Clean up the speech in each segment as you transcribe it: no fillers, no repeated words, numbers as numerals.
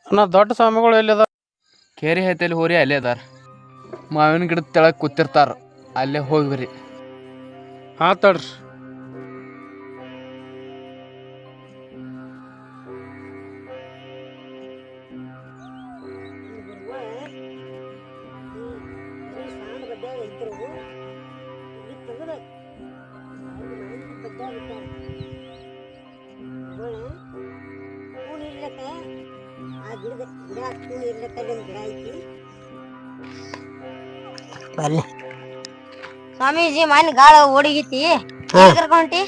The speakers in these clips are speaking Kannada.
ನಾ ದೊಡ್ಡ ಸ್ವಾಮಿಗಳು ಎಲ್ಲಿದ? ಕೇರಿ ಐತಲ್ಲಿ ಹೋರಿ ಅಲ್ಲೇ ಅದಾರ. ಮಾವಿನ ಗಿಡದ ತೆಳಗೆ ಕೂತಿರ್ತಾರ, ಅಲ್ಲೇ ಹೋಗಿ ಬರ್ರಿ. ಆತಡ್ರಿ. ಸ್ವಾಮೀಜಿ ಮನೆ ಗಾಳ ಓಡಿಗಿತಿ ಕರ್ಕೊಂಡಿ.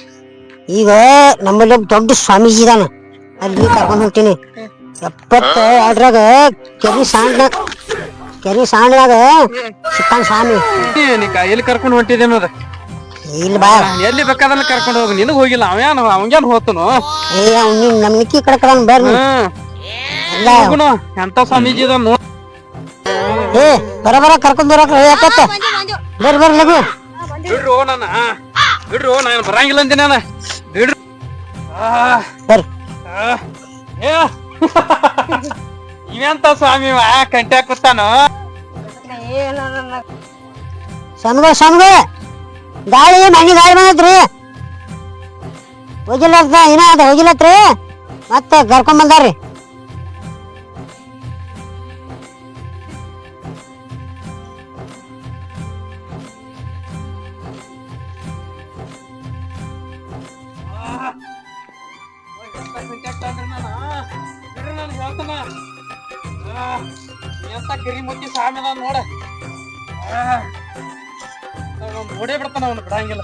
ಈಗ ನಮ್ಮಲ್ಲಿ ದೊಡ್ಡ ಸ್ವಾಮೀಜಿ ಇದಾನ, ಅಲ್ಲಿ ಕರ್ಕೊಂಡು ಹೋಗ್ತೀನಿ. 72 ಕೆರಿ ಸಾಂಡ್ನಾಗ ಸಿಕ್ಕಾನ ಸ್ವಾಮಿ. ಎಲ್ಲಿ ಕರ್ಕೊಂಡು ಹೊಂಟಿದೆ ಅನ್ನೋದ ಇಲ್ಲಿ ಬಾ, ಎಲ್ಲಿ ಬೇಕಾದನ್ನ ಕರ್ಕೊಂಡು ಹೋಗಿ. ನಿನಗ್ ಹೋಗಿಲ್ಲ, ಅವಂಗೇನ್ ಹೋತನು? ನಮ್ ನಿಕ್ಕಿ ಕಡೆ ಕಡೆ ಬರ್ರಿ. ಎಂತ ಸ್ವಾಮೀಜಿ ಇದ ನೋ. ಬರ ಕರ್ಕೊಂಡ್ ಬರಕ್ ಯಾಕತ್ತ? ಬರ್ರಿ ಬರ್ರಿ ಲಗು. ಬಿಡ್ರು ನನ್ನ, ಬಿಡ್ರು, ನಾನು ಬರಂಗಿಲ್ಲ ಅಂತೀನಿ. ನಾನು ಬಿಡ್ರು ಬರ್ರಿ. ಇವೆಂತ ಸ್ವಾಮಿ ಕಂಟ್ಯಾ ಕೂತಾನು? ಸ್ವಾಮಿಗಳ ಗಾಳಿ ಮಣ್ಣಿ ಗಾಳಿ ಬಂದತ್ರಿ, ಹೋಗಿಲ್ಲ ಇನ್ನ ಅದ ಹೋಗಿಲ್ಲತ್ರಿ, ಮತ್ತೆ ಕರ್ಕೊಂಡ್ ಬಂದಾರ್ರಿ. ಎಂತ ಕಿರಿ ಮುಚ್ಚಿ ಸ್ವಾಮಿ ಅದ ನೋಡ. ನೋಡೇ ಬಿಡ್ತಾನ, ಅವನು ಬಿಡಂಗಿಲ್ಲ.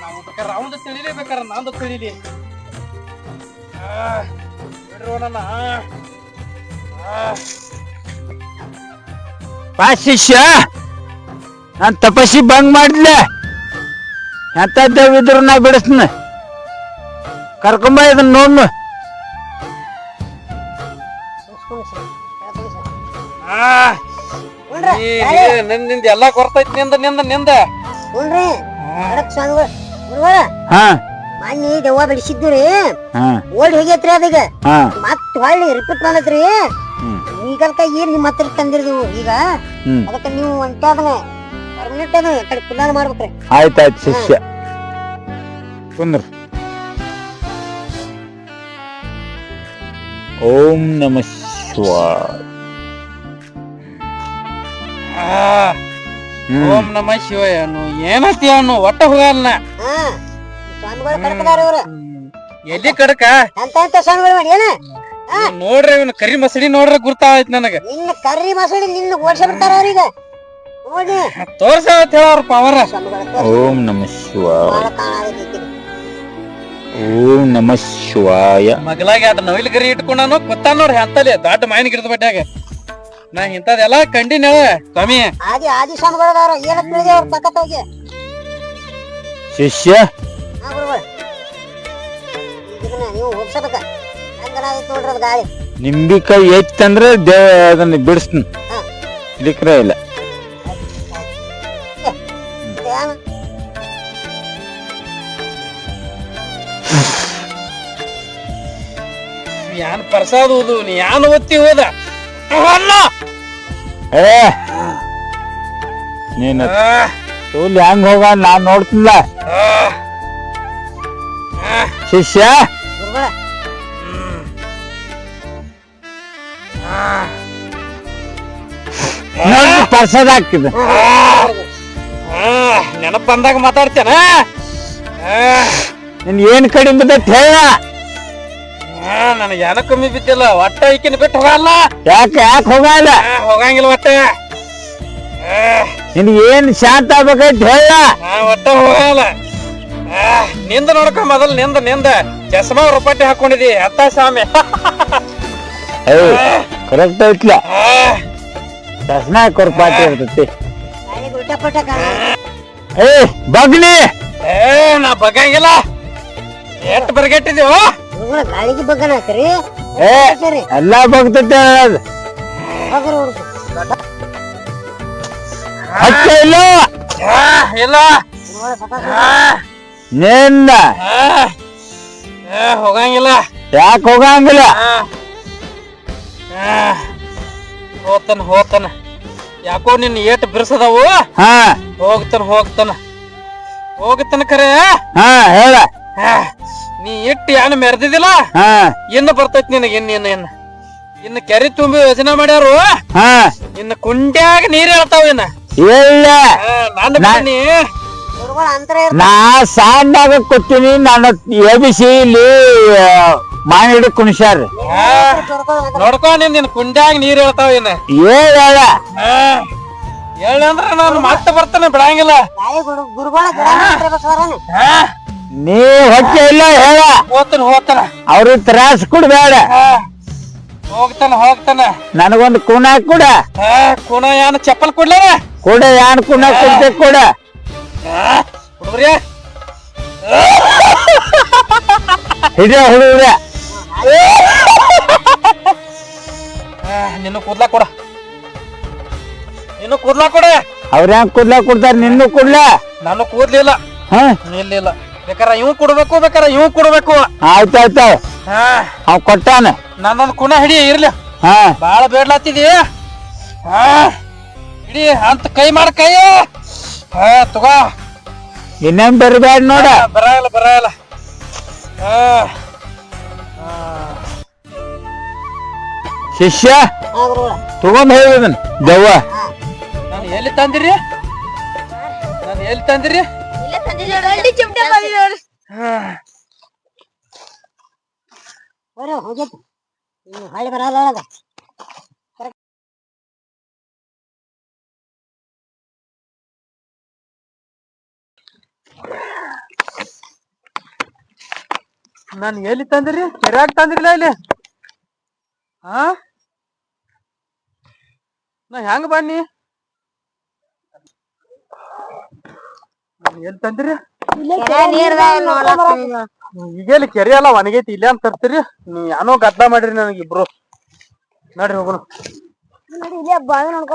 ನಾವು ಬೇಕಾರೆ ಅವಂದು ತಿಳಿಲೇಬೇಕಾರ, ನಂದು ತಿಳಿಲಿ. ಬಿಡ್ರು ನನ್ನ. ಬಾ ಶಿಷ್ಯ, ನಾನ್ ತಪಸ್ಸಿ ಬಂದ್ ಮಾಡಿದ್ಲೆ, ಎಂತದ್ದೇವಿದ್ರು ನಾ ಬಿಡಿಸ್ನ. ಕರ್ಕೊಂಬ ಇದನ್ನ ನೋಡ್ನು. ನಿಂದ ಎಲ್ಲಾ ಕೊರ್ತೈತಿ. ನಿಂದ ಮನ್ನಿ ದೆವ್ವ ಬಿಡಿಸಿದ್ರಿ, ಓಡಿ ಹೋಗೈತ್ರಿ. ಅದೀಗ ಮತ್ ಹೊಳ್ಳಿ ರಿಪೀಟ್ ಮಾಡತ್ರಿ. ಈಗಲ್ಕ ಏನ್ ನಿಮ್ ಹತ್ರ ತಂದಿರ್ದಿವು ಈಗ, ಅದಕ್ಕೆ ನೀವು ಒಂಟಾದನ ಪರ್ಮನೆಂಟ್ ಅದ ಕಡೆ ಪುನಃ ಮಾಡ್ಬೇಕ್ರಿ. ಆಯ್ತಾಯ್ತು ಶಿಷ್ಯ, ಕುಂದ್ರ. ಓಂ ನಮಃ ಶಿವಾಯ. ಓಂ ನಮ ಶಿವಾಯ ಅನ್ನು ಏನತಿ ಅನ್ನು ಒಟ್ಟ ಹೋಗಲ್ಲ. ಸ್ವಾಮಿಗಳು ಕಡಕದಾರ ಇವ್ರ. ಎಲ್ಲಿ ಕಡಕ? ಅಂತ ಸ್ವಾಮಿಗಳು ಮಾಡಿ ಏನ ನೋಡ್ರಿ, ಇವನು ಕರಿ ಮಸಡಿ ನೋಡ್ರಿ ಗುರ್ತಾಯ್ತು ನನಗ. ನಿನ್ನ ಕರ್ರಿ ಮಸಡಿ ನಿನ್ನ ಓಡ್ಸ ಬಿಡ್ತಾರ ಅವ್ರೀಗ. ನೋಡಿ ತೋರ್ಸ ಅಂತ ಹೇಳವ್ರ ಪವರ. ಓಂ ನಮಃ ಶಿವಾಯ. ಓಂ ನಮಃ ಶಿವಾಯ. ಮಗಲಾಗಿ ಅದ ನವಿಲ್ ಗರಿ ಇಟ್ಕೊಂಡಾನು ಗೊತ್ತಾನ ನೋಡ್ರಿ ಅಂತಲ್ಲಿ ದೊಡ್ಡ ಮಾಯಿನ ಗಿಡದ ಬಡ್ಡ್ಯಾಗ. ನಾ ಇಂಥದೆಲ್ಲ ಕಂಡಿನ ಸ್ವಾಮಿ. ಆದಿ ಸ್ವಾಮಿಗಳದಾರ ಏನ ತಿಳಿದೆ ಅವ್ರ ಪಕ್ಕತ್ತ ಹೋಗಿ. ಶಿಷ್ಯ ನೀವು ಹೋಗ್ಸಬೇಕ ಹಂಗನಾಯ್ತು ನೋಡ್ರಿ ಅದ್ ಗಾಳಿ. ನಿಂಬಿಕಾಯಿ ಹೆಚ್ಚಂದ್ರೆ ಅದನ್ನ ಬಿಡಿಸ್ತೀನಿ, ಇಲ್ಲಿಕ್ರೆ ಇಲ್ಲ. ಯಾನ್ ಪ್ರಸಾದ ಓದು, ನೀ ಯಾನ್ ಓದ್ತಿ ಹೋದ ನೀನ್ ತೋಲ್ ಹೆಂಗ್ ಹೋಗ ನಾನ್ ನೋಡ್ತಿಲ್ಲ. ಶಿಷ್ಯ ಪ್ರಸಾದ ಹಾಕಿದ ನೆನಪ ಬಂದಾಗ ಮಾತಾಡ್ತೇನ. ನಿನ್ ಏನ್ ಕಡಿಮೆ ಬಿದ್ದೈತಿ ಹೇಳ. ನನಗೆ ಏನ ಕಮ್ಮಿ ಬಿದ್ದಿಲ್ಲ, ಒಟ್ಟ ಈಕಿನ ಬಿಟ್ಟು ಹೋಗಲ್ಲ. ಯಾಕೆ ಹೋಗಲ್ಲ? ಹೋಗಂಗಿಲ್ಲ ಒಟ್ಟ. ನಿನ್ ಏನ್ ಶಾಂತ ಆಗ್ಬೇಕೈತಿ ಹೇಳ. ಒಟ್ಟ ಹೋಗಲ್ಲ. ನಿಂದ ನೋಡ್ಕ ಮೊದಲ್ ನಿಂದ ಚಸ್ಮಾ ರೂಪಾಯಿ ಹಾಕೊಂಡಿದಿ ಅತ್ತ ಸ್ವಾಮಿ. ಕರೆಕ್ಟ್ ಐತ್ಲ, ಚಸ್ಮಾ ಕೊರ್ಪಾಟಿ ಇರ್ತೈತಿ. ಬಗ್ನಿ ನಾ ಬಗ್ಗಂಗಿಲ್ಲ. ಎಷ್ಟು ಬರ್ಗೆಟ್ಟಿದೀವ ಗಾಳಿಗೆ ಬಗ್ಗನ ಹಾಕ್ರಿ. ಎಲ್ಲಾ ಬಗ್ತೈತೆ ಇಲ್ಲ ಇಲ್ಲ ನಿನ್ನ ಹೋಗಂಗಿಲ್ಲ. ಯಾಕೆ ಹೋಗಂಗಿಲ್ಲ? ಹೋಗ್ತಾನ ಯಾಕೋ ನಿನ್ ಏಟ್ ಬಿರ್ಸದವು. ಹಾ ಹೋಗ್ತಾನ ಖರೆ. ಹಾ ಹೇಳ. ನೀ ಇಟ್ಟು ಏನ್ ಮೆರೆದಿದಿಲ್ಲ ಹಾ ಇನ್ನು ಬರ್ತೈತಿ ನಿನಗ. ಇನ್ನು ಕೆರೆ ತುಂಬಿ ಯೋಜನೆ ಮಾಡ್ಯಾರು. ಹಾ ಇನ್ನು ಕುಂಡ್ಯಾಗ ನೀರ್ ಹೇಳ್ತಾವ. ಇಲ್ಲ ನಾನು ಬನ್ನಿ ಗುರುಗಳ ಅಂತರ ನಾ ಸಾಂಡಾಗ ಕೊಟ್ಟಿನಿ. ನಾನು ಎಬಿಸಿ ಇಲ್ಲಿ ಮಾವಿಡಿ ಕುಣಿಸ್ಯಾರ. ನೋಡ್ಕೊ ನಿನ್ ಕುಂಡ್ಯಾಗ ನೀರ್ ಹೇಳ್ತಾವ. ಹೇಳ ಹೇಳಂದ್ರ ನಾನು ಮತ್ತೆ ಬರ್ತಾನೆ ಬಿಡಂಗಿಲ್ಲ. ಗುರುಗಳ ಗಿಡ ಇರ್ಬೇಕಾದ್ರೆ ನೀ ಹೊಟ್ಟೆ ಇಲ್ಲ ಹೇಳ. ಹೋಗ್ತಾನ ಅವ್ರಿಗೆ ತ್ರಾಸ ಕೊಡ್ಬೇಡ. ಹೋಗ್ತಾನ ನನಗೊಂದು ಕುಣ ಕೊಡ. ಕುಣ ಏನ್ ಚಪ್ಪಲ್ ಕೊಡ್ಲ ಕೊಡ ಯಾನ್ ಕುಣ ಕೊಡ್ತೆ ಕೊಡ. ಹುಡುಗ್ರಿ ಹಿಡಿಯ ಹುಡುಗ್ರ ನಿನ್ನ ಕೂದ್ಲಾ ಕೊಡ. ಅವ್ರ ಹೆಂಗ್ ಕುಡ್ಲಾ ಕೊಡ್ತಾರ ನಿನ್ನೂ ಕೊಡ್ಲ. ನಾನು ಕೂದ್ಲಿಲ್ಲ. ಹ ಇಲ್ಲ ಬೇಕಾರ ಇವ್ ಕೊಡ್ಬೇಕು. ಆಯ್ತಾಯ್ತ ಅವ್ ಕೊಟ್ಟಾನ. ನನ್ನೊಂದು ಕುಣ ಹಿಡಿ ಇರ್ಲಿ. ಹಾ ಬಾಳ ಬೇಡ್ಲಾತಿದಿ. ಹಿಡಿ ಅಂತ ಕೈ ಮಾಡ ಕೈ. ತಗೋ ಇನ್ನೇನ್ ಬರ್ಬೇಡ ನೋಡ. ಬರಲ್ಲ. ಶಿಷ್ಯ ತಗೊಂಡ್ ಹೇಳಿದನ್ ದೆವ್ವ. ನಾನು ಎಲ್ಲಿ ತಂದಿರಿ? ಹೋಗೈತಿ ಹಳ್ಳಿ ಬರಲ್ಲ. ನಾನು ಎಲ್ಲಿ ತಂದಿರಿ? ಕೆರ್ಯಾಗ ತಂದಿರಲ್ಲ ಇಲ್ಲಿ. ನಾ ಹೆಂಗ ಬನ್ನಿ? ಎಲ್ಲಿ ತಂದಿರಿ? ಈಗೆಲ್ಲಿ ಕೆರೆ ಎಲ್ಲ ಒಣಗೈತಿ. ಇಲ್ಲೇ ಅಂತ ತರ್ತೀರಿ? ನೀ ಏನೋ ಗದ್ಲ ಮಾಡಿರಿ ನನಗಿಬ್ರು. ನಡ್ರಿ ಹೋಗೋಣ. ಇಲ್ಲೇ ಬಾವಿ ನೋಡ್ಕೊಂಡ್